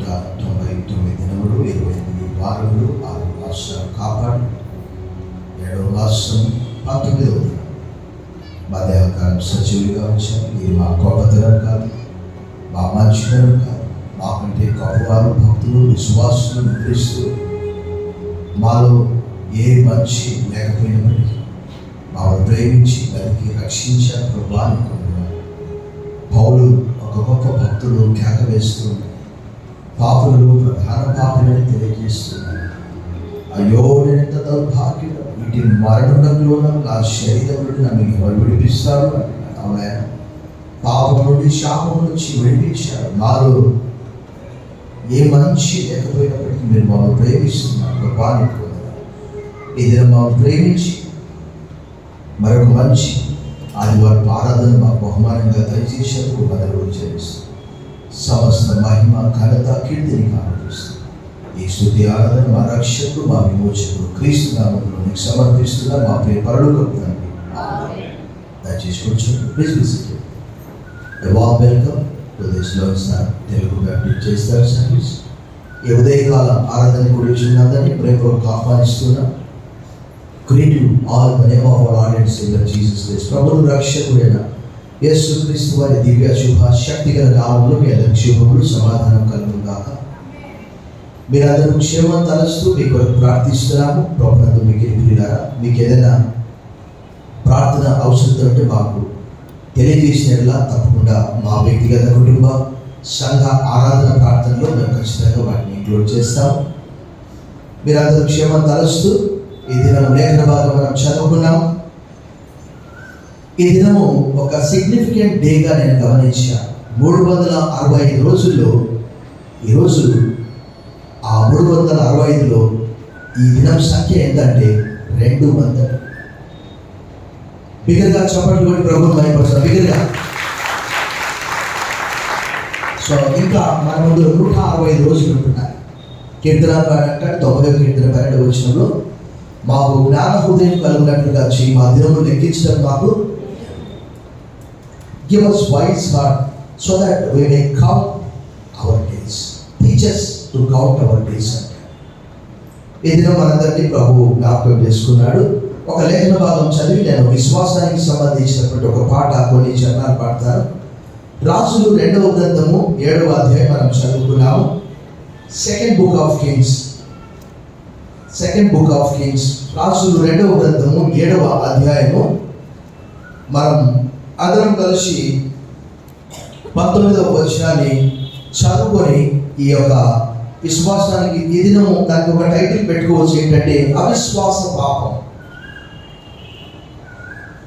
199 దినములు 28 వారములు 6 మాసాలు కాపాడు 7వ మాసం 19వ దినం మా దేవకాలం సజీవులుగా ఉంచారు. ఇది మా గొప్పతనం కాదు, మా మంచితనం కాదు, మాకంటే గొప్పవారు భక్తులు విశ్వాసులు నిద్రిస్తూ మాలో ఏ మంచి లేకపోయినప్పటికీ మాను ప్రేమించి దానికి రక్షించారు. ప్రభావాన్ని పౌలు ఒక గొప్ప భక్తుడు కేక వేస్తూ పాపులు ప్రధాన పాపులని తెలియజేస్తున్నారు. అయ్యో నేనెంత దౌర్భాగ్యుడు, వీటి మరణంలో నా శరీరం నుండి నన్ను విడిపిస్తాడు అంటున్నాడు. అవునా, పాపం నుండి శాపం నుంచి విడిపించాడు. నాలో ఏ మంచి లేకపోయినప్పటికీ మీరు మమ్మల్ని ప్రేమిస్తున్నారు. ప్రభావాన్ని ఈ దినం మమ్మల్ని ప్రేమించి మరొక మంచి ఆదివారం ఆరాధన మాకు బహుమానంగా దయచేసేందుకు బదులు చేస్తాం. సమస్త మహిమ ఘనత కీర్తిని ఆరాధిస్తాం. ఈ స్తుతి ఆరాధన మా రక్షకుడు మా విమోచకుడు క్రీస్తు నామములో నీకు సమర్పిస్తున్నా మా ప్రియ పరలోకపు తండ్రి. దయచేసి కూర్చోండి. Please visit welcome to this Telugu Baptist చేస్తారు సర్వీస్. ఈ ఉదయకాల ఆరాధన గురించి ఉన్నదని ప్రేమకు ఆహ్వానిస్తున్నా. Greet you all in the name of our Lord and Savior Jesus Christ. ప్రభువు రక్షకుడైన యేసుక్రీస్తు వారి దివ్య శుభ శక్తిగల నామములో మీ అందరికీ శుభములు సమాధానం కలుగును గాక. మీరందరూ క్షేమం తలస్తూ మీ కొరకు ప్రార్థిస్తున్నాము. ప్రభునందు మీకు ప్రియులారా, మీకు ఏదైనా ప్రార్థన అవసరం ఉంటే మాకు తెలియజేసినట్లా తప్పకుండా మా వ్యక్తిగత కుటుంబ సంఘ ఆరాధన ప్రార్థనలో మేము ఖచ్చితంగా వాటిని ఇంక్లూడ్ చేస్తాం. మీరందరూ క్షేమం తలస్తూ ఈ దినం లేఖన భాగం మనం చదువుకున్నాం. ఈ దినము ఒక సిగ్నిఫికెంట్ డేగా నేను గమనించాను. 365 రోజుల్లో ఈరోజు ఆ 365లో ఈ దినం సంఖ్య ఎంతంటే 200. బిగ్గరగా చప్పట్లు కొట్టి ప్రభువుని మహిమపరచాలి బిగ్గరగా. సో ఇంకా మన ముందు 165 రోజులు ఉంటున్నాయి. కీర్తనకారుడు అంటాడు 90వ కీర్తన 12వ వచనంలో, మాకు జ్ఞాన హృదయం కలుగునట్లుగా చేయి, మా దినములు లెక్కించడం మాకు give us wise heart so that we may count our days. Teach us to count our days. ఈ దినం మనందరినీ ప్రభు జ్ఞాపకం చేసుకున్నాడు. ఒక లేఖన భాగం చదివి నేను విశ్వాసానికి సంబంధించినటువంటి ఒక పాట కొన్ని చరణాలు పాడతాను. రాజులు 2వ గ్రంథము 7వ అధ్యాయం మనం చదువుకున్నాము. సెకండ్ బుక్ ఆఫ్ కింగ్స్ రాజులు 2వ గ్రంథము 7వ అధ్యాయము మనం అందరం కలిసి 19వ వచనాన్ని చదువుకొని ఈ యొక్క విశ్వాసానికి ఈ దినము దానికి ఒక టైటిల్ పెట్టుకోవచ్చు, ఏంటంటే అవిశ్వాస పాపం.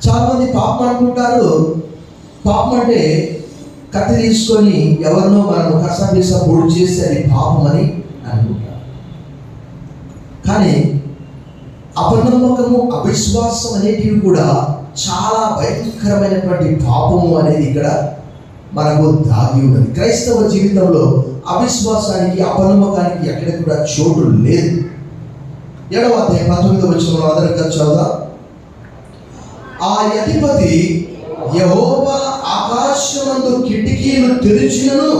చాలా మంది పాపం అనుకుంటారు, పాపం అంటే కత్తి తీసుకొని ఎవరినో మనం కసపిస పొడి చేస్తే అది పాపం అని అనుకుంటారు. కానీ అపనమ్మకము అవిశ్వాసం అనేటివి కూడా చాలా భయంకరమైనటువంటి పాపము అనేది ఇక్కడ మనకు దాగి ఉన్నది. క్రైస్తవ జీవితంలో అవిశ్వాసానికి అపనమ్మకానికి ఎక్కడ కూడా చోటు లేదు. 7వ అధ్యాయం 19వ వచనంలో అందరికీ చదువుదాం. ఆ అధిపతి యెహోవా ఆకాశమందు కిటికీలు తెరిచినను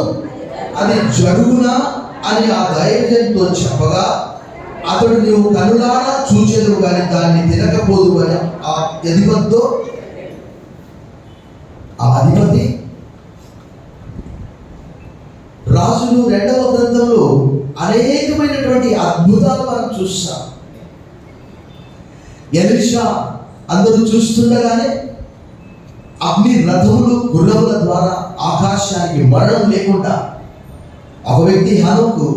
అది జరుగునా అని ఆ దైవజనుతో చెప్పగా, అతడు నీవు కనులారా చూచెదవు కానీ దాన్ని తినకపోదు అని ఆ అధిపతితో, ఆ అధిపతి రాజులు 2వ గ్రంథంలో అనేకమైనటువంటి అద్భుతాలు మనం చూస్తాం. ఎలీషా అందరూ చూస్తుండగానే అగ్ని రథములు గుర్రముల ద్వారా ఆకాశానికి మరణం లేకుండా ఒక వ్యక్తి హనోకు,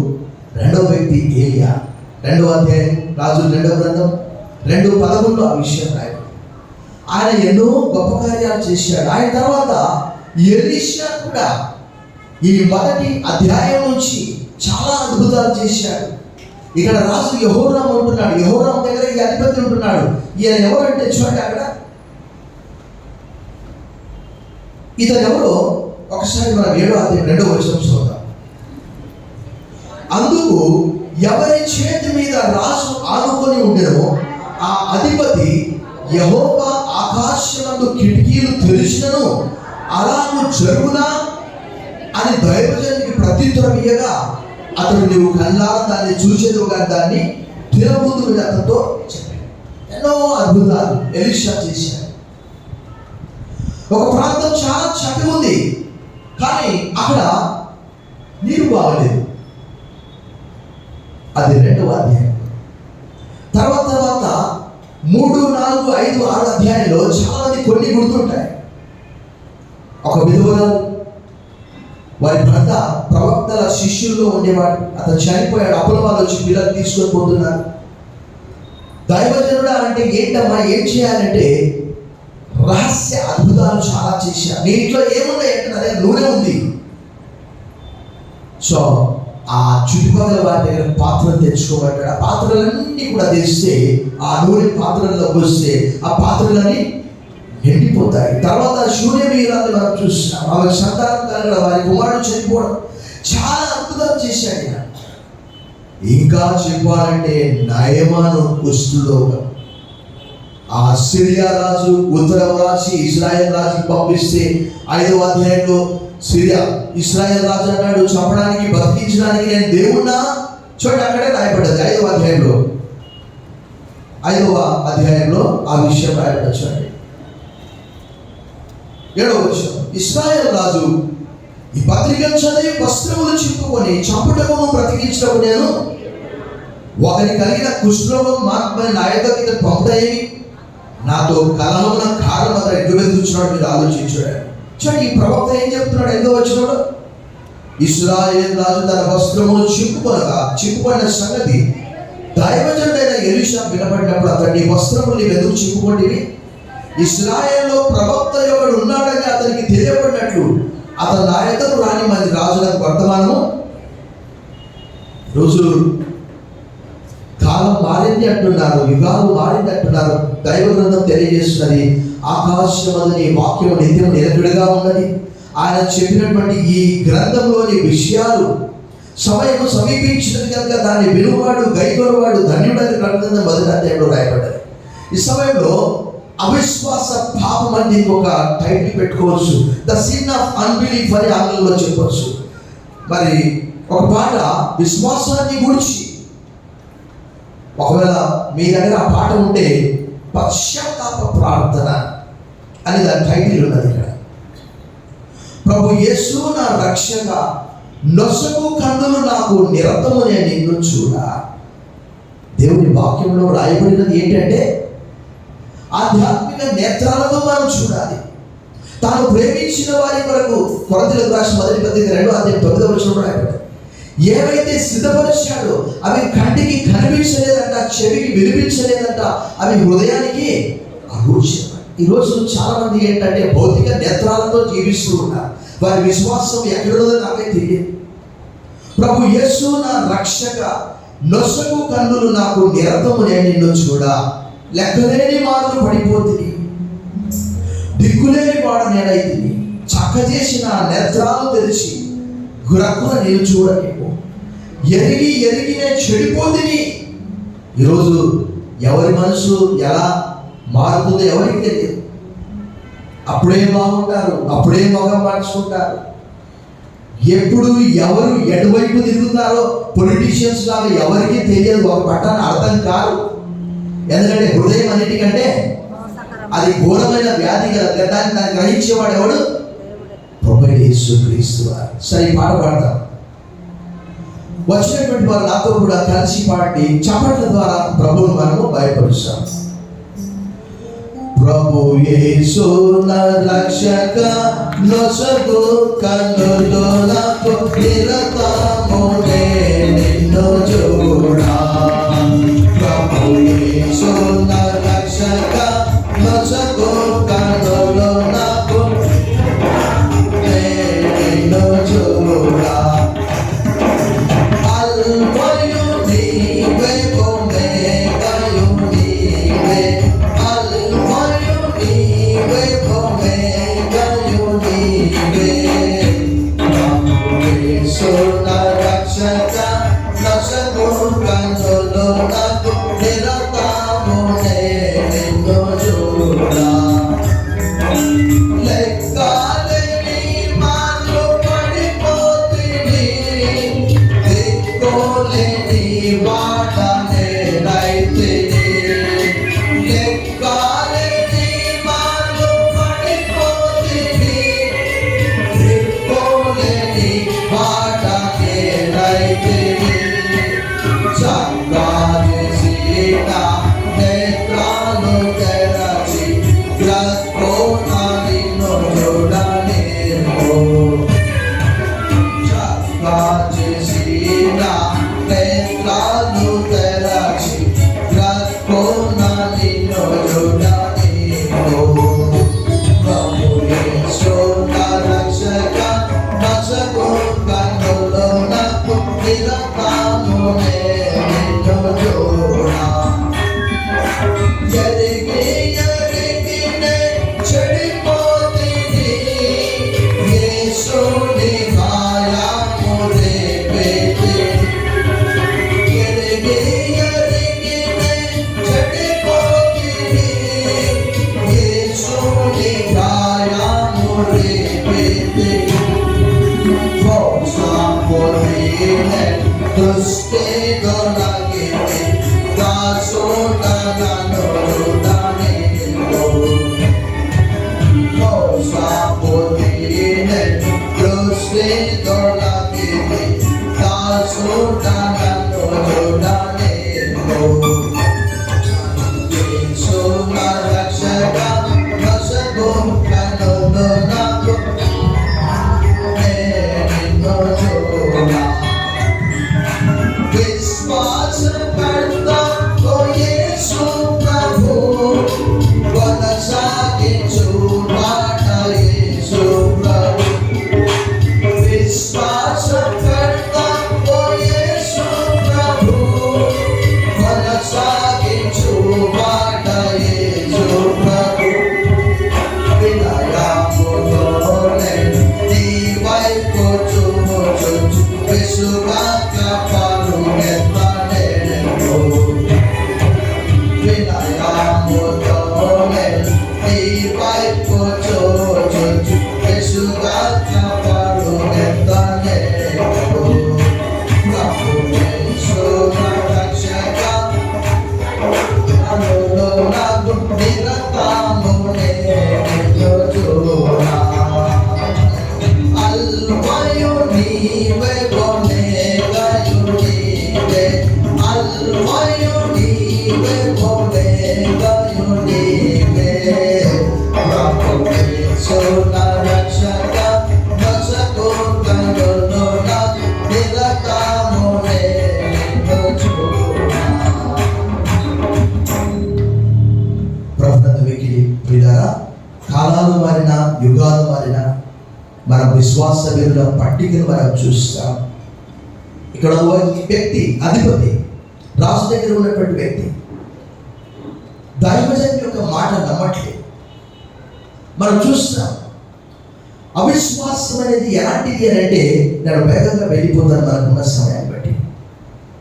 2వ వ్యక్తి ఏలియా. 2వ అధ్యాయం రాజులు 2వ గ్రంథం 2:11 ఆ విషయం రాయడం. ఆయన ఎన్నో గొప్ప కార్యాలు చేశాడు. ఆయన తర్వాత ఎలీషా కూడా ఈ మొదటి అధ్యాయం నుంచి చాలా అద్భుతాలు చేశాడు. ఇక్కడ రాజు యెహోరాము ఉంటున్నాడు. యెహోరాము దగ్గర ఈ అధిపతి ఉంటున్నాడు. ఈయన ఎవరంటే చూడండి, అక్కడ ఇతను ఎవరో ఒకసారి మనం 7వ అధ్యాయం 2వ వచనం చూద్దాం. అందుకు ఎవరి చేతి మీద రాజు ఆనుకొని ఉండెనో ఆ అధిపతి యెహోవా ఆకాశమందు కిటికీలు తెరిచినను అలాగూ జరుగునా అని దైవజనునికి ప్రత్యుత్తరం ఇయ్యగా, అతడు నువ్వు కళ్ళారా దాన్ని చూసేది కానీ దాన్ని తినబుద్దు అతనితో చెప్పాడు. ఎన్నో అద్భుతాలు ఎలీషా చేశాడు. ఒక ప్రాంతం చాలా చక్కగా ఉంది, కానీ అక్కడ నీరు బాగలేదు. అది 2వ అధ్యాయం. తర్వాత 3, 4, 5, 6 అధ్యాయంలో చాలా మంది కొన్ని గుర్తుంటాయి. ఒక విధవరాలు, వారి భర్త ప్రవక్తల శిష్యుల్లో ఉండేవాడు. అతను చనిపోయాడు. అప్పుల వాళ్ళు వచ్చి పిల్లలు తీసుకొని పోతున్నారు. దైవజనుడా అంటే ఏంటమ్మా, ఏం చేయాలంటే రహస్య అద్భుతాలు చాలా చేశారు. నీ ఇంట్లో ఏమున్నాయి అంటే అదే నూనె ఉంది. సో ఆ చుట్టుపక్కల వారి దగ్గర పాత్రలు తెచ్చుకోబడ్డాడు. ఆ పాత్రలన్నీ కూడా తెస్తే ఆ నూనె పాత్రల్లో వస్తే ఆ పాత్రలన్నీ నిండిపోతాయి. తర్వాత శూన్యమీరాన్ని మనం చూస్తున్నాం. ఆమె సంతానం కలగడ, వారి కుమారుడు చనిపోవడం, చాలా అద్భుతాలు చేశాడు. ఇంకా చెప్పాలంటే నయమాను కుష్ఠరోగం, ఆ సిరియా రాజు ఉత్తరం రాసి ఇజ్రాయెల్ రాజుకి పంపిస్తే 5వ అధ్యాయంలో ఇజ్రాయెల్ రాజు అన్నాడు, చంపడానికి బతికించడానికి నేను దేవుణ్ణా. చూడండి, అక్కడే రాయబడ్డది 5వ అధ్యాయంలో ఆ విషయం రాయబడ్డ. చూడండి 7వ వచనం. ఇజ్రాయెల్ రాజు ఈ పత్రికను చదివి వస్త్రములు చింపుకొని చంపుటకు బ్రతికించడం నేను ఒకరి కలిగిన కుష్ఠరోగం మాత్రమే నా యొక్క పంపుతాయేమి, నాతో కలహమున కారణం అతను ఎటు వెతుకుతున్నాడు మీరు ఆలోచించాడు. చూడండి, ఈ ప్రవక్త ఏం చెప్తున్నాడు? ఎంతో వచ్చినాడు, ఇశ్రాయేలు రాజు తన వస్త్రమును చింపుకొన్న సంగతి దైవజనుడైన ఎలీషా వినబడినప్పుడు అతన్ని వస్త్రములు ఎందుకు చింపుకోండి? ఇశ్రాయేల్లో ప్రవక్త ఎవడు ఉన్నాడని అతనికి తెలియబడినట్లు అతను నా యొద్దకు రాని మంది రాజులకు వర్తమానము. రోజులు కాలం మారింది అంటున్నారు, యుగాలు మారింది అంటున్నారు. దైవ గ్రంథం తెలియజేస్తున్నది, ఆకాశమందు వాక్యం నిత్యం నిలకడగా ఉన్నది. ఆయన చెప్పినటువంటి ఈ గ్రంథంలోని విషయాలు సమయం సమీపించినది కనుక దాన్ని వినువాడు గైకొనవాడు ధన్యుడని గ్రంథం మొదటి అధ్యాయంలో రాయబడ్డది. ఈ సమయంలో అవిశ్వాస పాపం అని ఒక టైటిల్ పెట్టుకోవచ్చు. ద సిన్ ఆఫ్ అన్బిలీఫ్ అని ఆంగ్లంలో చెప్పవచ్చు. మరి ఒక పాట విశ్వాసాన్ని గురించి, ఒకవేళ మీ దగ్గర ఆ పాట ఉంటే పశ్చాత్తాప ప్రార్థన అని దాని టైటిల్ ఉన్నది. ఇక్కడ ప్రభు యేసు నా రక్షక, నొసగు కన్నులు నాకు నిరతము నేను నిన్ను చూడ. దేవుని వాక్యంలో రాయబడినది ఏంటంటే ఆధ్యాత్మిక నేత్రాలతో మనం చూడాలి. తాను ప్రేమించిన వారి కొరకు కొరింథీయులకు రాసిన మొదటి పత్రిక 2వ అధ్యాయం 9వ వచనంలో రాయబడింది, ఏవైతే సిద్ధపరిచాడో అవి కంటికి కనిపించలేదంట, చెవికి వినిపించలేదంట, అవి హృదయానికి అగోచరం. ఈరోజు చాలా మంది ఏంటంటే భౌతిక నేత్రాలతో జీవిస్తూ ఉన్నారు. వారి విశ్వాసం ఎక్కడున్నదో నాకే తెలియదు. ప్రభు యేసు నా రక్షక, నొసగు కన్నులు నాకు నిరతము నేను నిన్ను చూడ. లెక్కలేని మాటలు పడిపోతుంది, దిక్కులేని వాడు నేనైతే చక్క చేసిన నేత్రాలు తెరిచి గురక్కున నేను చూడలేము, ఎరిగి నేను చెడిపోతుంది. ఈరోజు ఎవరి మనసు ఎలా మారుతుందో ఎవరికి తెలియదు. అప్పుడే బాగుంటారు, అప్పుడే మొగం మార్చుకుంటారు. ఎప్పుడు ఎవరు ఎటువైపు తిరుగుతారో పొలిటీషియన్స్ లాగా ఎవరికి తెలియదు. ఒక పట్టాన్ని అర్థం కాదు. ఎందుకంటే హృదయం అన్నిటికంటే అది ఘోరమైన వ్యాధి కదా. దాన్ని గ్రహించేవాడు ఎవడు? ప్రభువైన యేసుక్రీస్తు వారు. సరే, ఈ పాట పాడతాం. వచ్చినటువంటి వారు నాతో కూడా కలిసి పాడి చప్పట్ల ద్వారా ప్రభువును మనము భయపరుస్తాం. ప్రభు యేసు నా రక్షక, నొసగు కన్నులు నాకు నిరతము నేను నిన్ను చూడ. ప్రభు యేసు నా రక్షక, నొసగు కన్నులు నాకు నేను నిన్ను చూడ. అల్ఫయు నీవే, ఒమేగాయు నీవే. అల్ఫయు నీవే, ఒమేగాయు నీవే. ప్రభు యేసు నా రక్షక, నొసగు కన్నులు నాకు నిరతము నేను నిన్ను చెప్పుకోలేని మాట నేనైతిని. లెక్కలేని మార్లు పడిపోతిని. చెప్పుకోలేని మాట నేనైతిని. చక్రాలేసిన నేత్రాలు తెరచి బ్రతుకున్న నిన్ను చూడలేను. చక్రాలేసిన నేత్రాలు తెరచి బ్రతుకున్న నిన్ను చూడలేను. ప్రభువే యేసు నా రక్షక, రక్షకు కన్నులు నాకు నిరతము నిన్ను చూడ. ఎరిగి ఎరిగినే చెడిపోతిని. యేసుని మాయము రేపెతిని. ఎరిగి ఎరిగినే చెడిపోతిని. యేసుని మాయము రేపెతిని. మోసపోయినే దృష్టి దొరకితే దాసోటనను దానిలో. మోసపోయినే దృష్టి దొరకితే దాసోటనను దానిలో. యేసు నా రక్షక, రక్షకు కన్నులు నాకు నిన్ను చూడ. విశ్వాసకర్త ఓ యేసు ప్రభు, కొనసాగించు మాట యేసు ప్రభు. విశ్వాసకర్త ఓ యేసు ప్రభు, కొనసాగించు మాట యేసు ప్రభు. వినయముతోనే నీ వైపు చూచుచు విసుగాక పరుగెత్తలేను. వినయముతోనే నీ వైపు చూచుచు విసుగాక పరుగెత్తలేను. ప్రభువే యేసు నా రక్షక, కన్నులు నాకు నిరతము నిన్ను చూడ. అల్ఫయు నీవే, ఒమేగయు నీవే. అల్ఫయు నీవే, ఒమేగయు నీవే. ప్రభువే యేసు నా రక్షక, రక్షకు కన్నులు నాకు నిరతము నిన్ను చూడ. ప్రభునందు వెకిలి ప్రియులారా, కాలాలు మారిన, యుగాలు మారిన, మన విశ్వాస వీరుల పట్టికను మనం చూస్తాం. ఇక్కడ ఈ వ్యక్తి అధిపతి, రాజు దగ్గర ఉన్నటువంటి వ్యక్తి దైవజన్ యొక్క మాట నమ్మట్లేదు. మనం చూస్తాం అవిశ్వాసం అనేది ఎలాంటిది అని అంటే, నేను వేగంగా వెళ్ళిపోతాను మనకున్న సమయాన్ని బట్టి.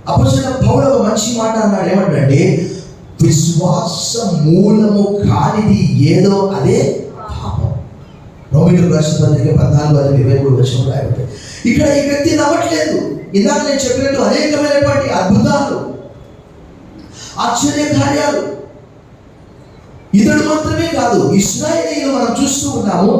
అపొస్తలుడైన పౌలు ఒక మంచి మాట అన్నాడు. ఏమంటే, విశ్వాస మూలము కానిది ఏదో అదే పాపం. రోమీయులకు రాసిన పత్రిక 14:23 రాయబడింది. ఇక్కడ ఈ వ్యక్తి నమ్మట్లేదు. ఇందాక నేను చెప్పినట్టు అనేకమైనటువంటి అద్భుతాలు, ఆశ్చర్య కార్యాలు ఇతడు మాత్రమే కాదు, ఇశ్రాయేలీయులు మనం చూస్తూ ఉన్నాము.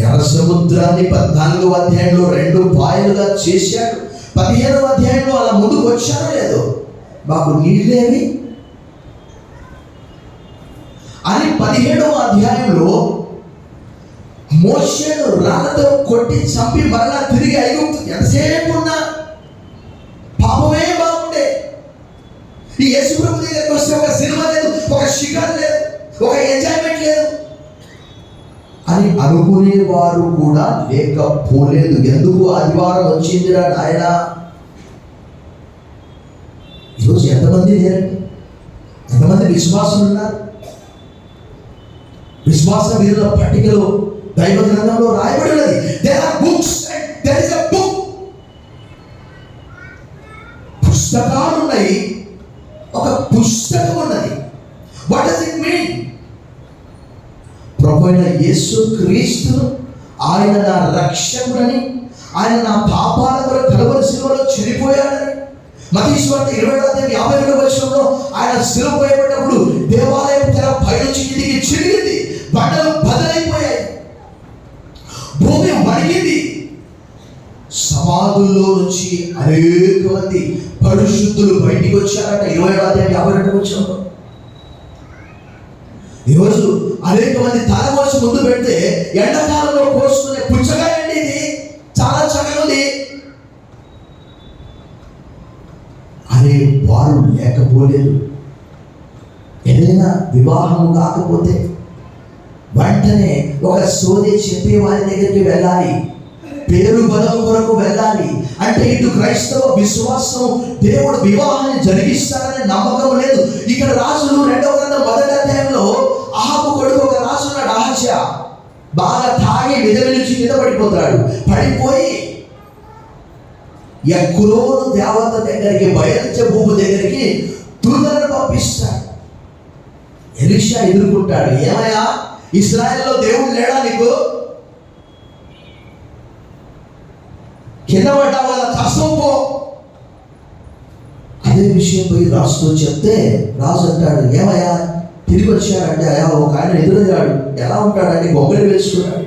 ఎర్ర సముద్రాన్ని 14వ అధ్యాయంలో 2 పాయలుగా చేశాడు. 15వ అధ్యాయంలో అలా ముందుకు వచ్చారో లేదో, మాకు నీళ్ళేవి అని 17వ అధ్యాయంలో మోషేను రాళ్ళతో కొట్టి చంపి మరలా తిరిగి ఐగుప్తు ఎంతసేపు ఉన్నా పాపమే బాగుండే. ఈ యేసు ప్రభు దగ్గరికి వస్తే ఒక సినిమా లేదు, ఒక షికారు లేదు, ఒక ఎంజాయ్మెంట్ లేదు అని అనుకునేవారు కూడా లేకపోలేదు. ఎందుకు ఆదివారం వచ్చిందిరా నాయన? ఈరోజు ఎంతమంది లేరండి? ఎంతమంది విశ్వాసులు ఉన్నారు? విశ్వాస వీరుల పట్టికలో దైవ గ్రంథంలో రాయబడి ఉన్నది. There are books and there is a book. పుస్తకాలు ఉన్నాయి, ఒక పుస్తకం ఉన్నది. What does it mean? ప్రభువైన యేసు క్రీస్తును ఆయన నా రక్షకుడని, ఆయన నా పాపాల కొరకు కలువరి శిలువలో చనిపోయాడని. మత్తయి సువార్త 20:52 ఆయన శిలువ వేయబడినప్పుడు దేవాలయం తెర పైనుంచి కిందికి చిరిగింది, బండలు బదలైపోయాయి, భూమి వణిగింది. సమాధుల్లో నుంచి అనేక మంది పరిశుద్ధులు బయటికి వచ్చారట. 27:52. ఈరోజు అనేక మంది తల కోసి ముందు పెడితే ఎండాకాలంలో కోసుకునే పుచ్చకాయ అండి, ఇది చాలా చక్కగా ఉంది అనే వారు లేకపోలేదు. ఏదైనా వివాహం కాకపోతే వెంటనే ఒక సోది చెప్పే వారి దగ్గరికి వెళ్ళాలి, పేరు బలం కొరకు వెళ్ళాలి. అంటే ఇటు క్రైస్తవ విశ్వాసం దేవుడు వివాహాన్ని జరిగిస్తాడనే నమ్మకం లేదు. ఇక్కడ రాజులు 2వ గ్రంథం 1వ అధ్యాయంలో అహాబు కొడుకు ఒక రాజు ఉన్నాడు, అహజ్యా. బాగా తాగి విధవిలిచి కింద పడిపోతాడు. పడిపోయి ఎక్రోను దేవత దగ్గరికి, బయల్జెబూబు దగ్గరికి దూతలను పంపిస్తాడు. ఎలీషా ఎదుర్కొంటాడు. ఏమయ్యా, ఇశ్రాయేల్లో దేవుడు లేడా నీకు? కింద పడ్డా వాళ్ళ కష్టం పో. అదే విషయం పోయి రాజుతో చెప్తే రాజు అంటాడు, ఏమయ్యా తిరిగి వచ్చాడంటే, అయ్యా ఒక ఆయన ఎదురయ్యాడు, ఎలా ఉంటాడంటే గొంగళి వేసుకున్నాడు.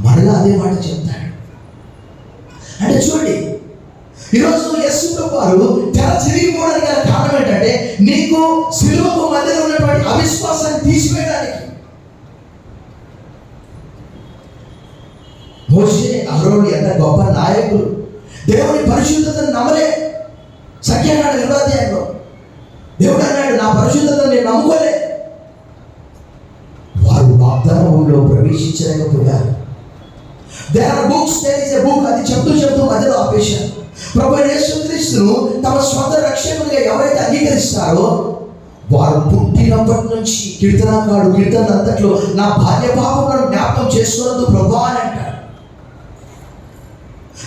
మరలా అదే మాట చెప్తాడు. అంటే చూడండి, ఈరోజు యేసు ప్రభువు వారు తెర చిరిగిపోవడానికి గల కారణం ఏంటంటే నీకు సిలువకు మధ్యలో ఉన్నటువంటి అవిశ్వాసాన్ని తీసివేయడానికి. మోషే, అహరోను ఎంత గొప్ప నాయకులు, దేవుని పరిశుద్ధతను నమ్మలే. సంఖ్యాకాండ 20వ అధ్యాయంలో దేవుడు అన్నాడు, నా పరిశుద్ధతను నేను నమ్ముకోలే. వారు వాగ్దానంలో ప్రవేశించలేకపోయారు. There are books, there is a book, అది చెప్తూ మధ్యలో ఆపేశారు. ప్రభువైన యేసుక్రీస్తును తమ స్వంత రక్షకునిగా ఎవరైతే అంగీకరిస్తారో వారు పుట్టినప్పటి నుంచి కీర్తనకాడు కీర్తన అంతట్లో నా బాల్య పాపములను జ్ఞాపకం చేసుకున్నందుకు ప్రభువా అని అంటాడు.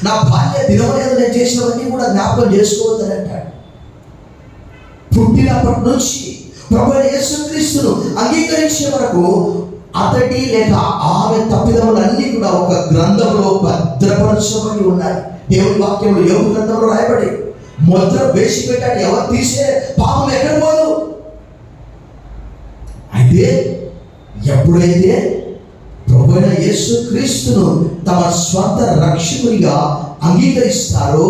నా బాల్య దినములందు నేను చేసినవన్నీ కూడా జ్ఞాపకం చేసుకోవద్దని అంటాడు. పుట్టినప్పటి నుంచి ప్రభువైన యేసుక్రీస్తును అంగీకరించే వరకు అతడి లేక ఆమె తప్పిదములన్నీ కూడా ఒక గ్రంథంలో భద్రపరచబడి ఉన్నాయి. దేవుని వాక్యంలో యోబు గ్రంథంలో రాయబడి ముద్ర వేసి పెట్టాడు. ఎవరు తీసే పాపం ఎక్కడ పోదు. అయితే ఎప్పుడైతే ప్రభువైన యేసుక్రీస్తును తమ స్వంత రక్షకునిగా అంగీకరిస్తారో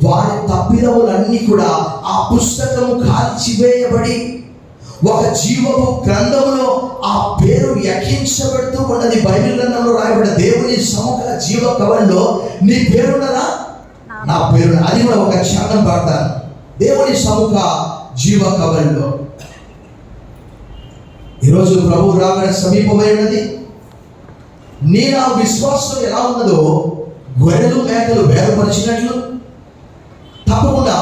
వారి తప్పిదములన్నీ కూడా ఆ పుస్తకము కాల్చివేయబడి ఒక జీవపు గ్రంథంలో ఆ పేరు ఎక్కించబడుతూ ఉన్నది. బైబిల్ గ్రంథంలో రాయబడిన దేవుని సముఖ జీవ కవల్లో నీ పేరున్నదా? నా పేరు. అది కూడా ఒక క్షణం పడతాను. దేవుని సముఖ జీవ కవల్లో ఈరోజు ప్రభు రాకడ సమీపమై ఉన్నది. నీ నా విశ్వాసం ఎలా ఉన్నదో గొర్రెలు మేకలు వేరుపరిచినట్లు తప్పకుండా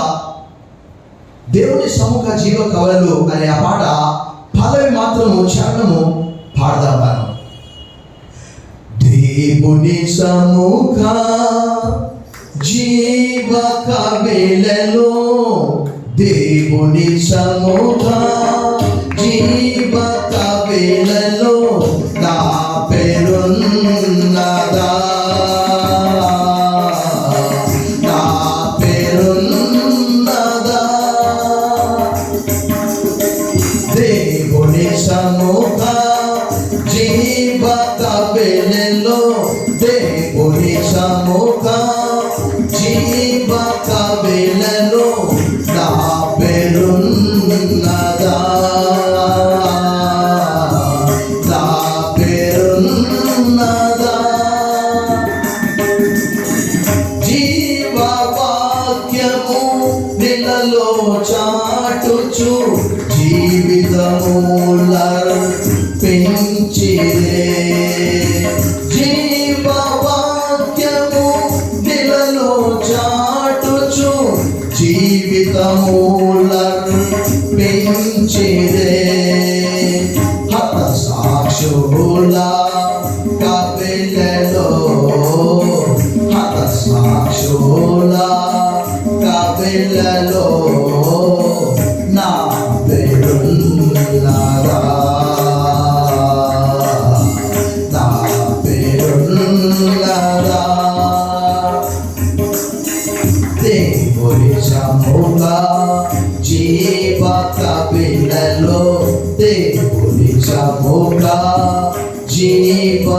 దేవుని సముఖ జీవ కవలలు అనే ఆ పాట పల్లవి మాత్రము చరణము పాడదాం. దేవుని సముఖ జీవ కవలలో, దేవుని సముఖ జీవ కవలలో నా పేరున్నదా, సముఖ జీవ కవలలో, దేవుని సముఖ జీవ కవలలో నా పేరున్నదా.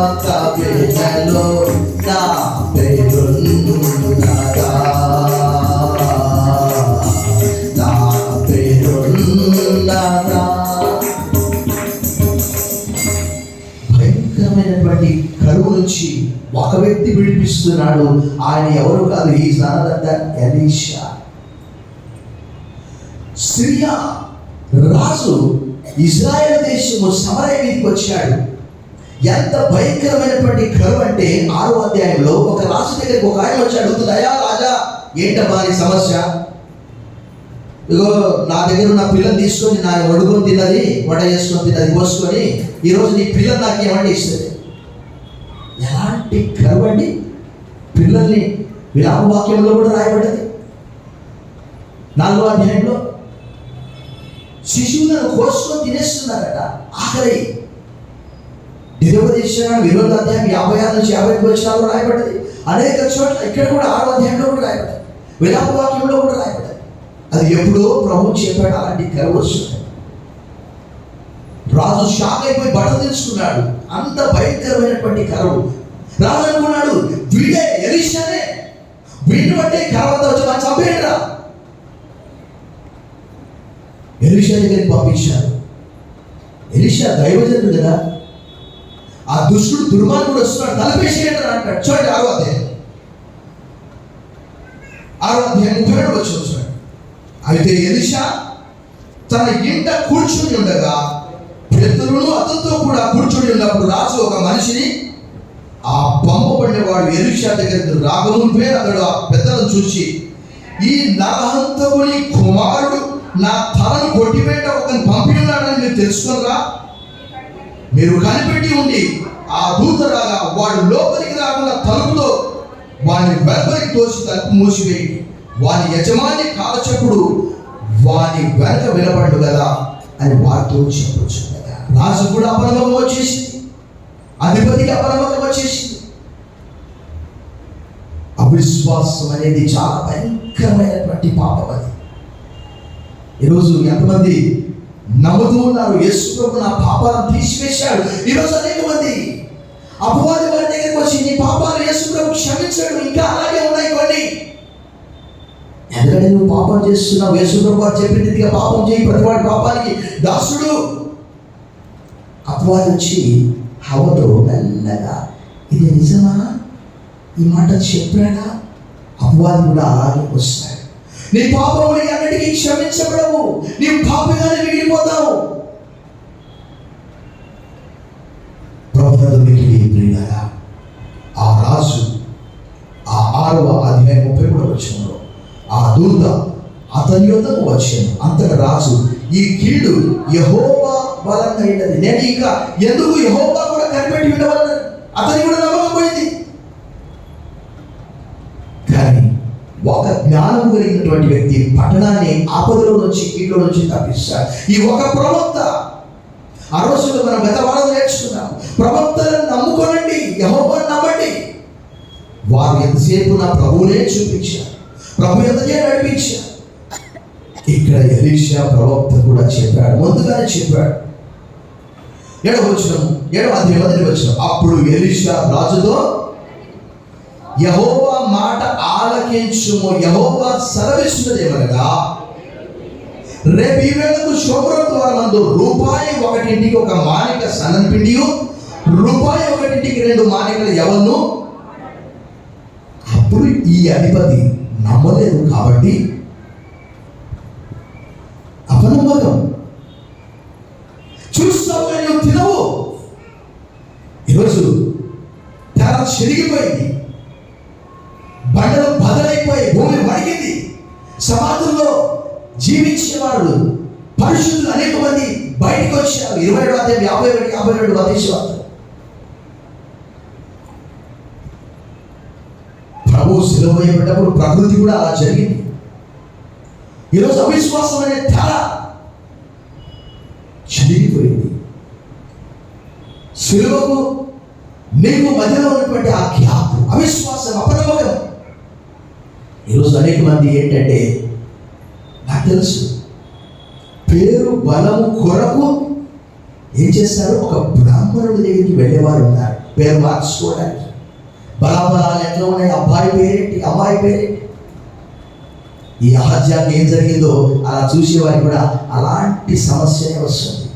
కవితలో నా పేరున్నదా, నా పేరున్నదా. భయంకరమైనటువంటి కరువు నుంచి ఒక వ్యక్తి విడిపిస్తున్నాడు. ఆయన ఎవరు కాదు, is none other than Elisha. Syria రాజు ఇజ్రాయెల్ దేశము సమరయ మీదకి వచ్చాడు. ఎంత భయంకరమైనటువంటి కరువు అంటే 6వ అధ్యాయంలో ఒక రాజు దగ్గరికి ఒక ఆయన వచ్చి అడుగుతుంది, అయ్యా రాజా, ఏంటమ్మా నీ సమస్య? ఇగో నా దగ్గర ఉన్న పిల్లలు తీసుకొని నా వండుకొని తిన్నది, వంట చేసుకొని తిన్నది పోసుకొని ఈరోజు నీ పిల్లలు నాకు ఏమంటే ఇస్తుంది. ఎలాంటి కరువు అండి! పిల్లల్ని విలాప వాక్యంలో కూడా రాయబడ్డది 4వ అధ్యాయంలో. శిశువులను కోసుకొని తినేస్తున్నారట, ఆకలి. నిరుపదేశాన్ని 2వ అధ్యాయం 56 నుంచి 55 వచనాల్లో రాయబడ్డది. అనేక చోట్ల ఇక్కడ కూడా 6వ అధ్యాయంలో కూడా రాయబడ్డది, విలాప వాక్యంలో కూడా రాయబడ్డది. అది ఎప్పుడో ప్రభు చెప్పాడు, అలాంటి కరువు వస్తుంది. రాజు షాక్ అయిపోయి బట్ట తెలుసుకున్నాడు, అంత భయంకరమైనటువంటి కరువు. రాజు అనుకున్నాడు, వీడే ఎలీషానే, వీడిని బట్టే కరువు అంతా వచ్చి మనం చంపేయరా. ఎలీషా దగ్గరికి పంపించారు. ఎలీషా దైవజనుడు కదా, ఆ దుష్టుడు దుర్మార్గుడు వస్తున్నాడు, తలపేసేయండి అంటాడు. చూడండి 6వ అధ్యాయం 32 వచ్చి. అయితే ఎలీషా తన ఇంట కూర్చుని ఉండగా పెద్దలను అతనితో కూడా కూర్చుని ఉన్నప్పుడు రాజు ఒక మనిషిని, ఆ పంపబడినవాడు ఎలీషా దగ్గరికి రాకముందే అతడు ఆ పెద్దలను చూసి, ఈ నరహంతకుని కుమారుడు నా తలను కొట్టివేట ఒకరిని పంపినాడని మీరు తెలుసుకున్నారా? మీరు కనిపెట్టి ఉండి ఆ దూత రాగా వాడు లోపలికి రాకుండా తలుపుతో వాడిని వెలుపలికి తోసి తలుపు మూసివేయండి. వాని యజమాని కాలచప్పుడు వాని వెనక వినపడు కదా అని వారితో చెప్పొచ్చు కదా. రాజు కూడా అపనమ్మకం వచ్చేసింది, అధిపతికి అపనమ్మకం వచ్చేసింది. అవిశ్వాసం అనేది చాలా భయంకరమైనటువంటి పాపం. అది ఈరోజు ఎంతమంది నమ్ముతూ ఉన్నారు, యేసు ప్రభు నా పాపాలను తీసివేశాడు. ఈరోజు అనేక మంది అపవాది వారి దగ్గరికి వచ్చి, నీ పాపాలు యేసు ప్రభు క్షమించాడు, ఇంకా అలాగే ఉన్నాయి కొన్ని. ఎందుకంటే నువ్వు పాపం చేస్తున్నావు, యేసు ప్రభు చెప్పినట్టుగా పాపం చేయి, ప్రతివాడి పాపానికి దాసుడు. అపవాది వచ్చి హవతో మెల్లగా, ఇది నిజమా, ఈ మాట చెప్పాడా? అపవాది కూడా అలాగే వస్తాడు. నీ పాపములు అన్నిటికీ క్షమించబడవు, నీ పాపగానే మిగిలిపోతావు. ప్రభుత్వానికి ప్రియులారా, ఆ రాజు ఆ 6వ అధ్యాయం 33వ వచనంలో ఆ దూత అతని యొద్దకు వచ్చాను. అంతగా రాజు, ఈ కీడు యెహోవా బలంగా అయినది, నేను ఇంకా ఎందుకు యెహోవా కూడా కనిపెట్టి ఉండవలన అతని కూడా నమ్మకం పోయింది. కానీ ఒక జ్ఞానం కలిగినటువంటి వ్యక్తి పట్టణాన్ని ఆపదలో నుంచి, కీడులో నుంచి తప్పిస్తాడు. ఈ ఒక ప్రవక్త, ఆ రోజుల్లో మనం గత వారం నేర్చుకున్నాం, ప్రవక్తలను నమ్ముకోనండి, యెహోవాను నమ్మండి. వారు ఎంతసేపు నా ప్రభువునే చూపించారు, ప్రభు ఎంతనే నడిపించారు. ఇక్కడ ఎలీషా ప్రవక్త కూడా చెప్పాడు, ముందుగానే చెప్పాడు. 7వ వచనం, అప్పుడు ఎలీషా రాజుతో, యెహోవా మాట ఆలకించుము, యెహోవా సెలవిస్తున్నదేమనగా, రేపు ఈ వేళకు శోభ్రం ద్వారమందు ₹1 ఒక మానిక సన్నం పిండియు, ₹1 2 మానికలు ఎవరు. అప్పుడు ఈ అధిపతి నమ్మలేదు కాబట్టి అపనమ్మకం. చూస్తావు కానీ నువ్వు తినవు. ఈరోజు తెర చెరిగిపోయింది, బండలు బదలైపోయి, భూమి వణికింది. సమాధుల్లో జీవించేవాళ్ళు పరిశుద్ధులు అనేక మంది బయటకు వచ్చారు. 27వ అధ్యాయం 52 మత్తయి. ప్రభు సిలువ వేయబడ్డప్పుడు ప్రకృతి కూడా అలా జరిగింది. ఈరోజు అవిశ్వాసం అనే తెర చెరిగిపోయింది. సిలువకు నీకు మధ్యలో ఉన్నటువంటి ఆ గ్యాప్, అవిశ్వాసం, అపనమ్మకం. ఈరోజు అనేక మంది ఏంటంటే, నాకు తెలుసు, బలము కొరకు ఏం చేస్తారు, ఒక బ్రాహ్మణుడి దగ్గరికి వెళ్ళేవారు ఉన్నారు. పేరు మార్చుకోవడానికి. బలాబలాలు ఎట్లా ఉన్నాయి, అబ్బాయి పేరేంటి, అమ్మాయి పేరేంటి. ఈ అహజ్యాకి ఏం జరిగిందో అలా చూసేవారికి కూడా అలాంటి సమస్యనే వస్తుంది.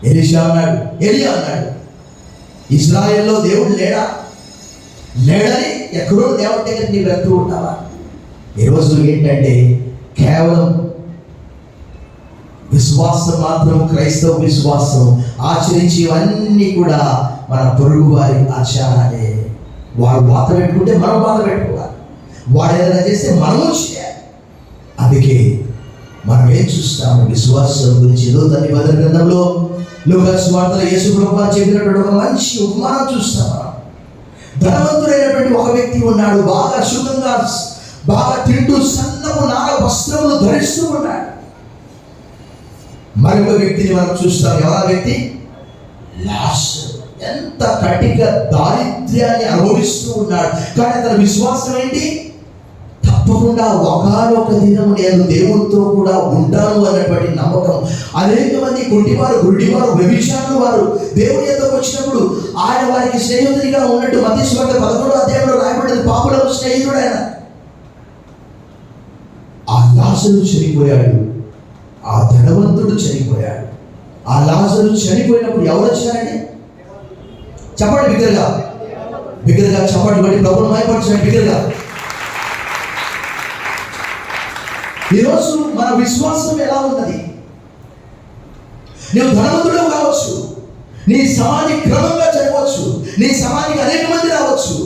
ఎలీషా అన్నాడు, ఎలియా అన్నాడు, ఇజ్రాయెల్లో దేవుడు లేడని ఎక్కడో దేవుడి దగ్గర నీవు వెళ్తూ ఉంటావా? ఈరోజు ఏంటంటే కేవలం విశ్వాసం మాత్రం, క్రైస్తవ విశ్వాసం ఆచరించి ఇవన్నీ కూడా మన పొరుగు వారి ఆచారాలే. వాడు బాధ పెట్టుకుంటే మనం బాధ పెట్టుకోవాలి, వాడు ఏదైనా చేస్తే మనము చేయాలి. అందుకే మనం ఏం చూస్తాము, విశ్వాసం గురించి నూతన నిబంధన గ్రంథంలో లూకా సువార్తలో యేసు ప్రభువు చెప్పినటువంటి ఒక మంచి ఉపమానం చూస్తాం. ధనవంతుడైనటువంటి ఒక వ్యక్తి ఉన్నాడు, బాగా శుద్ధంగా బాగా తింటూ సన్నపు నార వస్త్రములు ధరిస్తూ ఉన్నాడు. మరొక వ్యక్తిని మనం చూస్తాం. ఎవరా వ్యక్తి? లాజరు. ఎంత కటిక దారిద్ర్యాన్ని అనుభవిస్తూ ఉన్నాడు. కానీ తన విశ్వాసం ఏంటి? తప్పకుండా ఒకనొక దినం నేను దేవునితో కూడా ఉంటాను అన్నటువంటి నమ్మకం. అనేక మంది కుంటివారు, గుడ్డివారు, వ్యభిచారులు వారు దేవుని యొద్దకు వచ్చినప్పుడు ఆయన వారికి స్నేహితుడిగా ఉన్నట్టు మత్తయి సువార్త 11వ అధ్యాయంలో రాయబడింది. పాపులకు స్నేహితుడు ఆయన. ఆ లాజరు చనిపోయాడు, ఆ ధనవంతుడు చనిపోయాడు. ఆ లాజరు చనిపోయినప్పుడు ఎవరు వచ్చారండి? చెప్పండి బిగ్గరగా, బిగ్గరగా చెప్పండి. బట్టి ప్రభువును మహిమపరచండి బిగ్గరగా. ఈరోజు మన విశ్వాసం ఎలా ఉన్నది? నువ్వు ధనవంతుడు కావచ్చు, నీ సమాధి క్రమంగా జరగవచ్చు, నీ సమాధికి అనేక మంది రావచ్చు,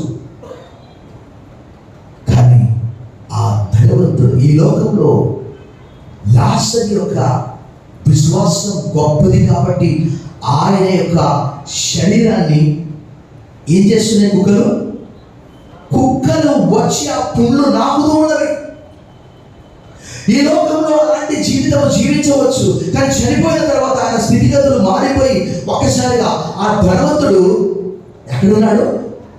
కానీ ఆ ధనవంతుడు ఈ లోకంలో లాజరు యొక్క విశ్వాసం గొప్పది కాబట్టి ఆయన యొక్క శరీరాన్ని ఏం చేస్తున్నాయి? కుక్కలు వచ్చి ఆ పుండ్లు నాకుతూ ఉన్నవి. ఈ లోకంలో అలాంటి జీవితం జీవించవచ్చు, కానీ చనిపోయిన తర్వాత ఆయన స్థితిగతులు మారిపోయి ఒక్కసారిగా ఆ ధనవంతుడు ఎక్కడున్నాడు?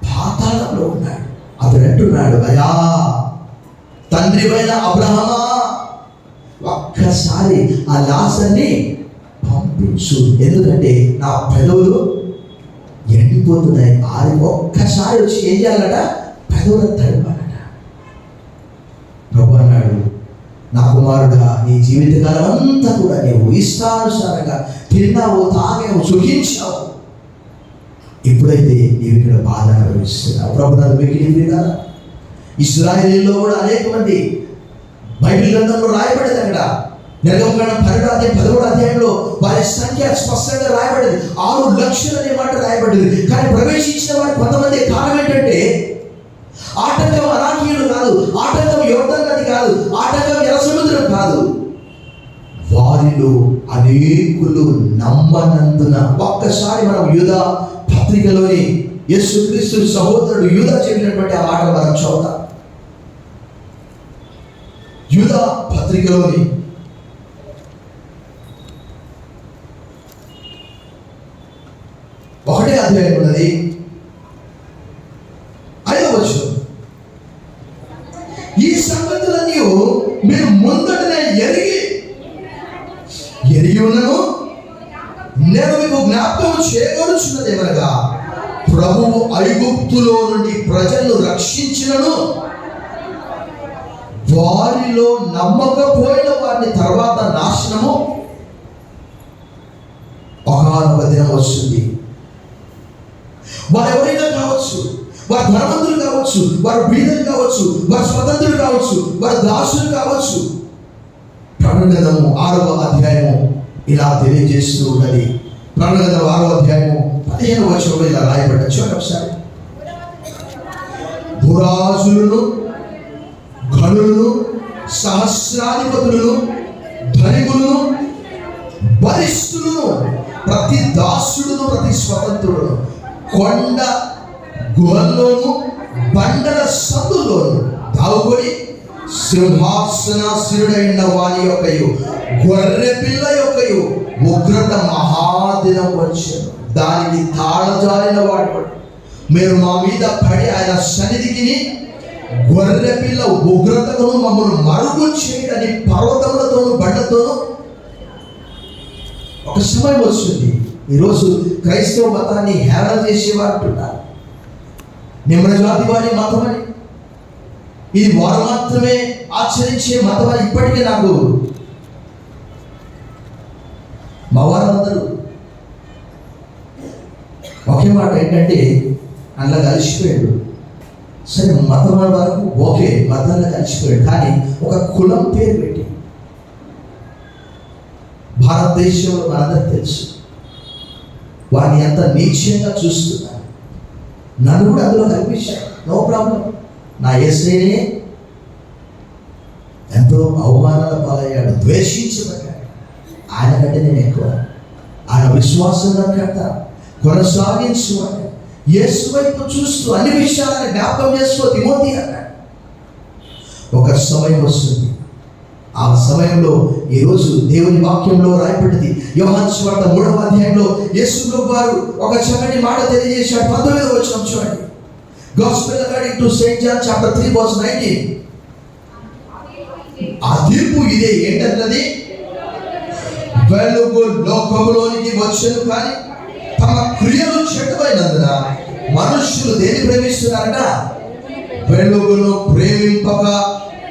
పాతాళంలో ఉన్నాడు. అతడు అంటున్నాడు, అయ్యా తండ్రివైన అబ్రహామా, ఒక్కసారి ఆ లాజరుని పంపించు, ఎందుకంటే నా పెదవులు ఎండిపోతున్నాయి. అది ఒక్కసారి వచ్చి ఏం చేయాలట? పెదవులు తడపాలట. ప్రభు అన్నాడు, నా కుమారుడా, నీ జీవితకాలం అంతా కూడా నీవు ఇష్టానుసారంగా తిన్నావు, తాగావు, సుఖించావు. ఎప్పుడైతే నీవు ఇక్కడ బాధ అనుభవిస్తున్నావు, ప్రభు నన్ను వెక్కిరింది కదా. ఇశ్రాయేలీలో కూడా అనేక మంది బైబిల్ గ్రంథంలో రాయబడింది. అక్కడ నిర్గమకాండం 12వ అధ్యాయంలో వారి సంఖ్య స్పష్టంగా రాయబడింది. 6 లక్షలు అనే మాట రాయబడింది. కానీ ప్రవేశించిన వారు కొంతమంది. కారణం ఏంటంటే ఆటంకం అనాకీయులు కాదు, ఆటంకం యోర్దాను నది కాదు, ఆటంకం ఎర్ర సముద్రం కాదు, వారిలో అనేకులు నమ్మనందున. ఒక్కసారి మనం యూదా పత్రికలోని యేసుక్రీస్తు సహోదరుడు యూదా చెప్పినటువంటి ఆ మాట మనం చదువుతాం. యూదా పత్రికలోని 1వ అధ్యాయం ఉన్నది, 5వ వచనం. ఈ సంగతులన్నీ మీరు ముందటనే ఎరిగి ఉన్నను నేను మీకు జ్ఞాపకం చేయగలుగుతున్నది ఏమనగా, ప్రభువు ఐగుప్తులో నుండి ప్రజలను రక్షించినను వారిలో నమ్మకపోయిన వారిని తర్వాత నాశనము ఒకనొక దినం వస్తుంది. వారు ఎవరైనా కావచ్చు, వారు ధనవంతులు కావచ్చు, వారు బీదలు కావచ్చు, వారు స్వతంత్రులు కావచ్చు, వారు దాసులు కావచ్చు. ప్రకటన గ్రంథము 6వ అధ్యాయము ఇలా తెలియజేస్తూ ఉన్నది. ప్రకటన గ్రంథం 6వ అధ్యాయము 15వ వచనంలో ఇలా రాయబడ్డ. చూడండి ఒకసారి. భూరాజులను, ఘనులను, సహస్రాధిపతులను, ధనికులను, బలిష్ఠులను, ప్రతి దాసుడును, ప్రతి స్వతంత్రులను, కొండ గుహల్లోను బండల సందులోను దాగుకొని సింహాసనాసీనుడైన వాని యొక్కయు గొర్రె పిల్ల యొక్కయు ఉగ్రత మహాదినం వచ్చాను. దానికి తాళజారిన వాడు మీరు మా మీద పడి ఆయన సన్నిధికి గొర్రె పిల్ల ఉగ్రతను మమ్మల్ని మరుగు చేయడానికి పర్వతములతోనూ బండతోనూ ఒక సమయం వస్తుంది. ఈరోజు క్రైస్తవ మతాన్ని హేళన చేసేవారు అంటున్నారు. నిమ్న జాతి వారి మతం అని, ఇది వారు మాత్రమే ఆచరించే మతం అని ఇప్పటికీ నాకు మా వారందరూ ఒకే మాట ఏంటంటే, అందులో కలిసిపోయాడు. సరే మతం వరకు ఓకే, మతంలో కలిసిపోయాడు, కానీ ఒక కులం పేరు పెట్టి భారతదేశంలో మనందరికి తెలుసు వారిని ఎంత నీచంగా చూస్తున్నారు. నన్ను కూడా అందులో కనిపించాడు, నో ప్రాబ్లం. నా యేసయ్యనే ఎంతో అవమానాల పాలయ్యాడు, ద్వేషించబడ్డాడు. ఆయన కంటే నేను ఎక్కువ, ఆయన విశ్వాసం కట్ట కొనసాగించు అని యేసు వైపు చూస్తూ అన్ని విషయాలను జ్ఞాపకం చేసుకో తిమోతి అన్నాడు. ఒక సమయం వస్తుంది, ఆ సమయంలో ఈరోజు దేవుని వాక్యంలో రాయబడింది. యోహాను సువార్త 3వ అధ్యాయంలో యేసు ప్రభువు వారు ఒక చక్కటి మాట తెలియజేశాడు. 19వ వచనం చూడండి. Gospel according to St. John chapter 3 verse 19. ఆ తీర్పు ఇదే, ఏంటన్నది? వెలుగు లోకములోనికి వచ్చెను, కానీ తమ క్రియలు చెడ్డమైనందున మనుష్యులు దేని ప్రేమిస్తున్నారట? వెలుగును ప్రేమింపక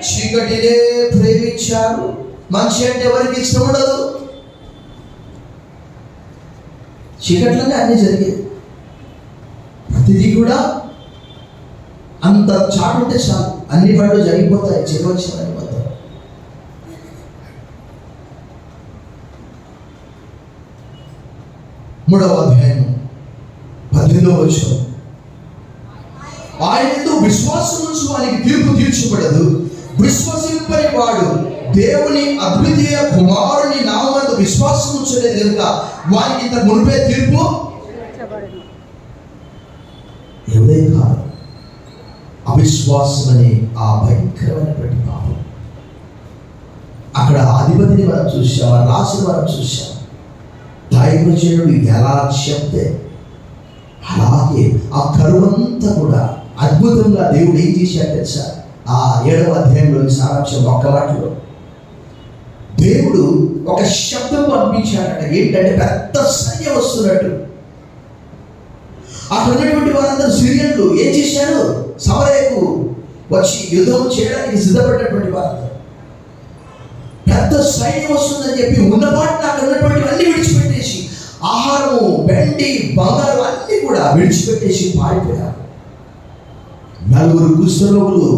చీకటినే ప్రేమించారు. మనిషి అంటే ఎవరికి ఇష్టం ఉండదు. చీకట్లోనే అన్ని జరిగేది, ప్రతిదీ కూడా అంత చాటు ఉంటే చాలు, అన్ని పనులు జరిగిపోతాయి, చేయవలసిన అయిపోతాయి. 3వ అధ్యాయం 18వ వచనం. ఆయనతో విశ్వాసం ఉంచు వానికి తీర్పు తీర్చబడదు. విశ్వసింపని వాడు దేవుని అద్వితీయ కుమారుని నామమునందు విశ్వాసం ఉంచలేదు కనుక వానికి ఇంత మునిపే తీర్పు ఎవరే కాదు. అవిశ్వాసం అనే ఆ భయంకరమైనటువంటి పాపం. అక్కడ అధిపతిని మనం చూసాం, ఆ రాసుని మనం చూసాం. దైవజనుడు ఎలా చెప్తే అలాగే ఆ కరువంతా కూడా అద్భుతంగా దేవుడు ఏం చేశాడు తెలుసా? ఆ 7వ అధ్యాయంలోని సారాంశం ఒక్క మాటలో దేవుడు ఒక శబ్దం పంపించాడట. ఏంటంటే పెద్ద సైన్యం వస్తున్నట్టు. అక్కడ ఉన్నటువంటి వారందరూ సిరియన్లు ఏం చేశారు? సమరయకు వచ్చి యుద్ధం చేయడానికి సిద్ధపడినటువంటి వారందరూ పెద్ద సైన్యం వస్తుందని చెప్పి ఉన్నవాటిని అక్కడ ఉన్నటువంటి అన్ని విడిచిపెట్టేసి, ఆహారము, వెండి, బంగారు అన్ని కూడా విడిచిపెట్టేసి పారిపోయారు. 4 కుష్ఠరోగులు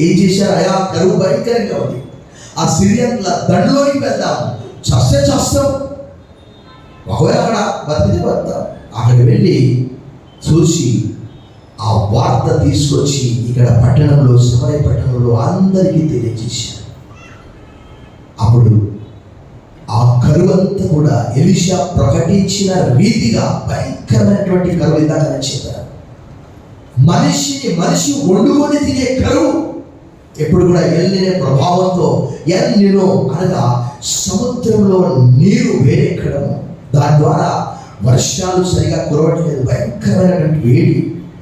ఏం చేశారు? అయా కరువు భయంకరంగా ఉంది, ఆ సిరియన్ల దండలోకి వెళ్దాం, చస్తే చస్తాం, ఒకవేళ అక్కడ బతికితే బతాం. అక్కడికి వెళ్ళి చూసి ఆ వార్త తీసుకొచ్చి ఇక్కడ పట్టణంలో, సమరయ పట్టణంలో అందరికీ తెలియజేశారు. అప్పుడు ఆ కరువంతా కూడా ఎలీషా ప్రకటించిన రీతిగా భయంకరమైనటువంటి కరువు. ఇందాక చెప్పారు, మనిషి వండుకొని తినే కరువు. ఎప్పుడు కూడా ఎల్నినే ప్రభావంతో, ఎల్నినో అనగా సముద్రంలో నీరు వేడెక్కడము, దాని ద్వారా వర్షాలు సరిగా కురవట్లేదు, భయంకరమైనటువంటి వేడి.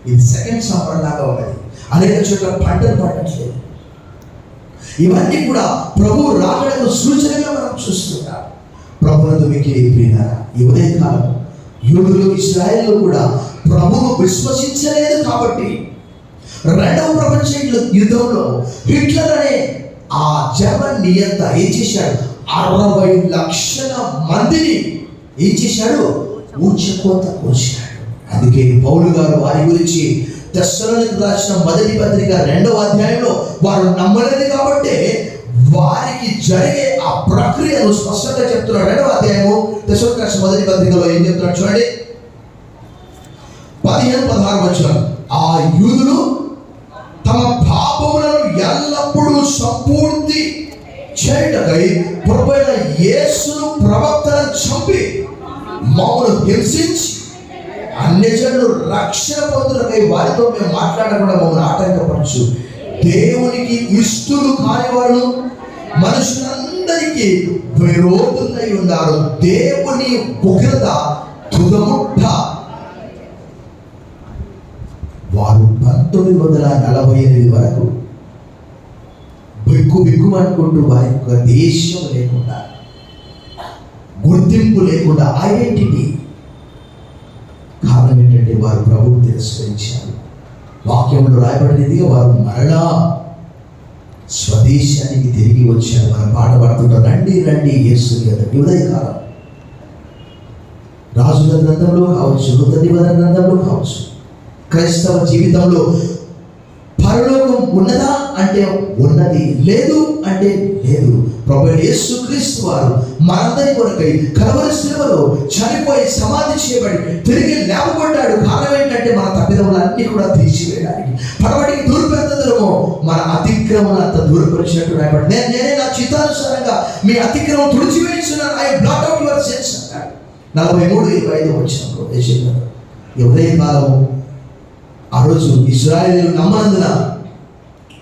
ఇది సెకండ్ సమ్మర్ లాగా ఉన్నది, అనేక చోట్ల పంటలు పండట్లేదు. ఇవన్నీ కూడా ప్రభు రాకడకు సూచనగా మనం చూస్తున్నాం. ప్రభువునందు మీకు ప్రియులారా, ఈ ఉదయకాలం యూదులు, ఇశ్రాయేలు కూడా ప్రభువు విశ్వసించలేదు కాబట్టి 2వ ప్రపంచ యుద్ధంలో హిట్లర్ అనే ఆ జర్మన్ నియంత ఏం చేశాడు? 60 లక్షల మందిని ఏం చేశాడు? ఊచకోత కోశాడు. అందుకే పౌలు గారు వారి గురించి తెస్సలోనికీయులకు రాసిన 1వ పత్రిక 2వ అధ్యాయంలో వారు నమ్మలేదు కాబట్టి వారికి జరిగే ఆ ప్రక్రియను స్పష్టంగా చెప్తున్నాడు. 2వ అధ్యాయము తెస్సలోనికీయులకు రాసిన 1వ పత్రికలో ఏం చెప్తున్నాడు చూడండి, 15-16 వచనం. ఆ యూదులు తమ పాపములను ఎల్లప్పుడూ సంపూర్తి చేయుటకై ప్రభువైన యేసును ప్రవక్తలను చంపి మమ్మను హింసించి అన్యజనులు రక్షణ పొందుటకై వారితో మేము మాట్లాడకుండా మమ్మల్ని ఆటంకపరచు. దేవునికి ఇష్టలు కాని వారు మనుషులందరికీ విరోధులై ఉన్నారు. దేవుని ఉగ్రత తుదముట్ట. వారు 1948 వరకు బిక్కుమనుకుంటూ వారి యొక్క దేశం లేకుండా, గుర్తింపు లేకుండా, ఐడెంటిటీ కారణం ఏంటంటే వారు ప్రభువుని తిరస్కరించారు. వాక్యంలో రాయబడినది వారు మరలా స్వదేశానికి తిరిగి వచ్చారు. మనం పాట పాడుతుంటాం, రండి రండి యేసుని యొద్దకు. ఉదయకాలం రాజుల గ్రంథంలో కావచ్చు, నూతన నిబంధన గ్రంథంలో కావచ్చు, క్రైస్తవ జీవితంలో పరలోకం ఉన్నదా అంటే ఉన్నది, లేదు అంటే లేదు. ప్రభువైన యేసుక్రీస్తు వారు మనందరి కొరకై కలవరి శిలువలో చనిపోయి సమాధి చేయబడి తిరిగి లేవబడ్డాడు. కారణం ఏంటంటే మన తప్పిదములన్నీ కూడా తీసివేయడానికి. పడవడికి దూరం ఎంత దూరమో మన అతిక్రమణ అంత దూరపరిచినట్టు రాయబడి, నేనే నా చిత్తానుసారంగా మీ అతిక్రమం తుడిచివేయించున్నాను, I blot out your sins అన్నాడు. 43:25 వచ్చినప్పుడు ఈ ఉదయకాలం ఆ రోజు ఇశ్రాయేలీయులు నమ్మనందున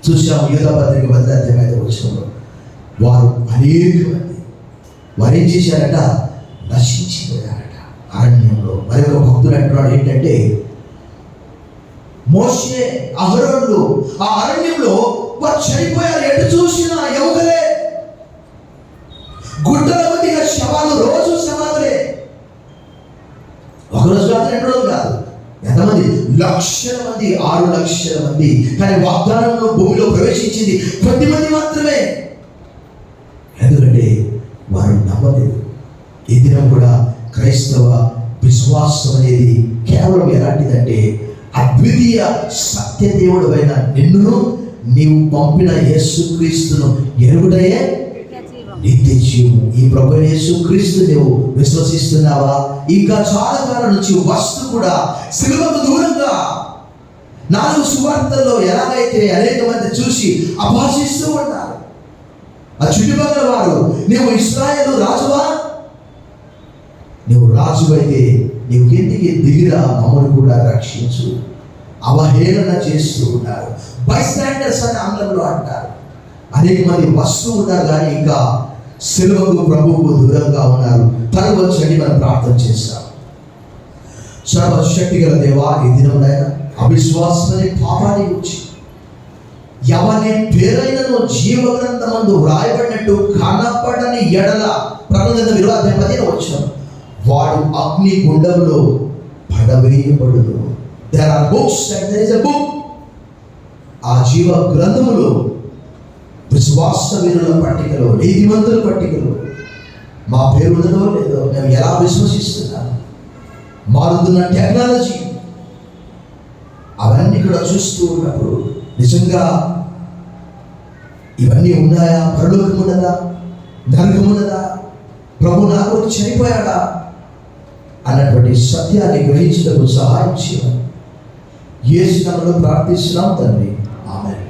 చూసాము. యూదా పత్రిక 10:5 వచ్చినప్పుడు వారు అనేక మంది వారు ఏం చేశారట, నశించిపోయారట అరణ్యంలో. మరి ఒక భక్తుడు అంటున్నాడు ఏంటంటే, మోషే అహరోనులు ఆ అరణ్యంలో వారు చనిపోయారు, ఎటు చూసినా ఎముకలే, గుడ్డల కొద్దిగా శవాలు, రోజు శవాలే. ఒకరోజు కాదు, 2 రోజులు కాదు, ఎంతమంది? లక్షల మంది, 6 లక్షల మంది. కానీ వాగ్దానంలో భూమిలో ప్రవేశించింది కొద్దిమంది మాత్రమే. ఎందుకంటే వారు నమ్మలేదు. ఈ దినం కూడా క్రైస్తవ విశ్వాసం అనేది కేవలం ఎలాంటిదంటే, అద్వితీయ సత్యదేవుడు అయిన నిన్ను, నీవు పంపిన యేసుక్రీస్తును ఎరుగుటయే నిత్య జీవము. ఈ ప్రభువైన యేసుక్రీస్తు నువ్వు విశ్వసిస్తున్నావా? ఇంకా చాలా కాలం నుంచి వస్తు కూడా సిలువకు దూరంగా 4 సువార్తల్లో ఎలాగైతే అనేక మంది చూసి అభాషిస్తూ ఉన్నారు. ఆ చుట్టుపక్కల వారు, నీవు ఇశ్రాయేలు రాజువా? నువ్వు రాజు అయితే నీవు కిందికి దిగిరా, మమ్మల్ని కూడా రక్షించు. అవహేళన చేస్తూ ఉన్నారు. బైస్టాండర్స్ అని ఆంగ్లంలో అంటారు. అనేక మంది వస్తూ ఉన్నారు కానీ ఇంకా సిలువకు ప్రభువుకు దూరంగా ఉన్నారు. తను వచ్చి మనం ప్రార్థన చేస్తాం. సర్వశక్తి గల దేవా, ఈ దినమునైనా అవిశ్వాసమనే పాపాన్ని గురించి ఎవరి పేరైనను జీవ గ్రంథమందు వ్రాయబడినట్టు కనపడని ఎడల, ప్రకటన 20:10 వచ్చిన వాడు అగ్ని గుండంలో పడవేయబడును. There are books and there is a book. ఆ జీవ గ్రంథములో విశ్వాస వీరుల పట్టికలో, నీతిమంతుల పట్టికలో మా పేరు ఉన్నదో లేదో మేము ఎలా విశ్వసిస్తున్నాము? మారుతున్న టెక్నాలజీ అవన్నీ కూడా చూస్తూ ఉన్నప్పుడు నిజంగా ఇవన్నీ ఉన్నాయా? పరలోకం ఉన్నదా? నరకం ఉన్నదా? ప్రభు నా కొరకు చనిపోయాడా అన్నటువంటి సత్యాన్ని గ్రహించడానికి సహాయం చేయమని యేసు నామములో ప్రార్థిస్తున్నాం తండ్రి. ఆమేన్.